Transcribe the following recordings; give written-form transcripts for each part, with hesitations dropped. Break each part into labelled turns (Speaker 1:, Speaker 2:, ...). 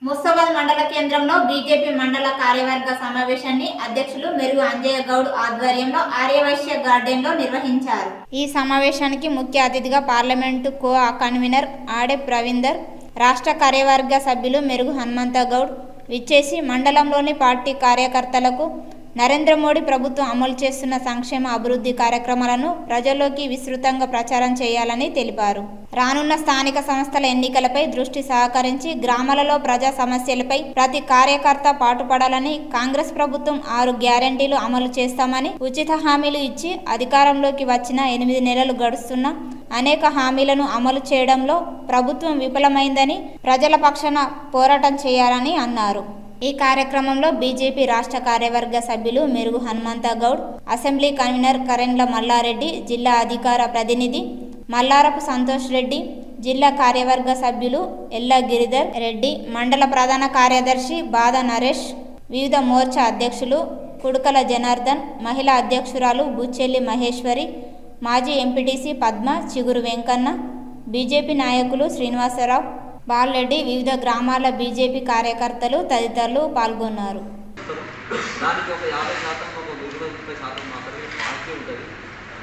Speaker 1: ముస్తాబాద్ మండల కేంద్రంలో బీజేపీ మండల కార్యవర్గ సమావేశాన్ని అధ్యక్షులు మెరుగు అంజయ్య గౌడ్ ఆధ్వర్యంలో ఆర్యవైశ్య గార్డెన్లో నిర్వహించారు. ఈ సమావేశానికి ముఖ్య అతిథిగా పార్లమెంటు కో కన్వీనర్ ఆడే ప్రవీందర్, రాష్ట్ర కార్యవర్గ సభ్యులు మెరుగు హనుమంత గౌడ్ విచ్చేసి మండలంలోని పార్టీ కార్యకర్తలకు నరేంద్ర మోడీ ప్రభుత్వం అమలు చేస్తున్న సంక్షేమ అభివృద్ధి కార్యక్రమాలను ప్రజల్లోకి విస్తృతంగా ప్రచారం చేయాలని తెలిపారు. రానున్న స్థానిక సంస్థల ఎన్నికలపై దృష్టి సహకరించి గ్రామాలలో ప్రజా సమస్యలపై ప్రతి కార్యకర్త పాటుపడాలని, కాంగ్రెస్ ప్రభుత్వం 6 గ్యారెంటీలు అమలు చేస్తామని, ఉచిత హామీలు ఇచ్చి అధికారంలోకి వచ్చిన 8 నెలలు గడుస్తున్నా అనేక హామీలను అమలు చేయడంలో ప్రభుత్వం విఫలమైందని, ప్రజల పక్షాన పోరాటం చేయాలని అన్నారు. ఈ కార్యక్రమంలో బీజేపీ రాష్ట్ర కార్యవర్గ సభ్యులు మెరుగు హనుమంత గౌడ్, అసెంబ్లీ కన్వీనర్ కరెండ్ల మల్లారెడ్డి, జిల్లా అధికార ప్రతినిధి మల్లారపు సంతోష్ రెడ్డి, జిల్లా కార్యవర్గ సభ్యులు ఎల్ల గిరిధర్ రెడ్డి, మండల ప్రధాన కార్యదర్శి బాద నరేష్, వివిధ మోర్చా అధ్యక్షులు కుడుకల జనార్దన్, మహిళా అధ్యక్షురాలు బుచ్చెల్లి మహేశ్వరి, మాజీ ఎంపీటీసీ పద్మ, చిగురు వెంకన్న, బీజేపీ నాయకులు శ్రీనివాసరావు, బాలరెడ్డి, వివిధ గ్రామాల బీజేపీ కార్యకర్తలు తదితరులు పాల్గొన్నారు.
Speaker 2: దానికి ఒక 50% ఒక 30% మాత్రమే పార్టీ ఉంటుంది.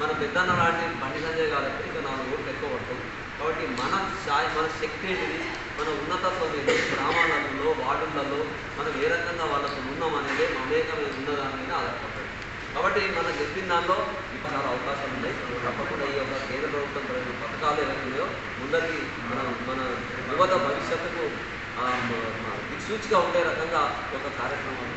Speaker 2: మన పెద్దన్న లాంటి బండి సంజయ్ కాబట్టి ఇంకా 4 ఓట్లు ఎక్కువ పడతాం. కాబట్టి మన శక్తి ఏంటిది, మన ఉన్నతత్వం ఏంటి, గ్రామాలలో వార్డులలో మనం ఏ రకంగా వాళ్ళతో ఉన్నాం అనేది మమేకమే ఉన్నదాని మీద ఆధారపడుతుంది. కాబట్టి మనం చెప్పిన దానిలో చాలా అవకాశాలు ఉన్నాయి. తప్పకుండా ఈ యొక్క కేంద్ర ప్రభుత్వం పథకాలు ఏవైతున్నాయో ముందరికి మన యువత భవిష్యత్తుకు దిక్సూచిగా ఉండే రకంగా ఒక కార్యక్రమం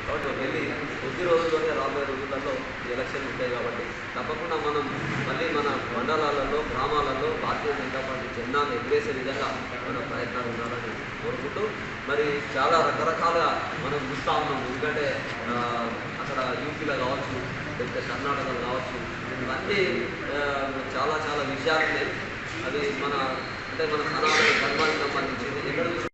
Speaker 2: కాబట్టి వెళ్ళి కొద్ది రోజుల్లోనే రాబోయే రోజులలో ఎలక్షన్లు ఉంటాయి. కాబట్టి తప్పకుండా మనం మళ్ళీ మన మండలాలలో గ్రామాలలో భారతీయ జనతా పార్టీ జెండాను ఎగిరేసే విధంగా మన ప్రయత్నాలు ఉండాలని కోరుకుంటూ, మరి చాలా రకరకాలుగా మనం చూస్తూ ఉన్నాం. ఎందుకంటే అక్కడ యూపీలో కావచ్చు, లేకపోతే కర్ణాటకలో కావచ్చు, ఇవన్నీ చాలా విషయాలు ఉన్నాయి. అది మన సనాతన ధర్మానికి సంబంధించింది. ఎక్కడ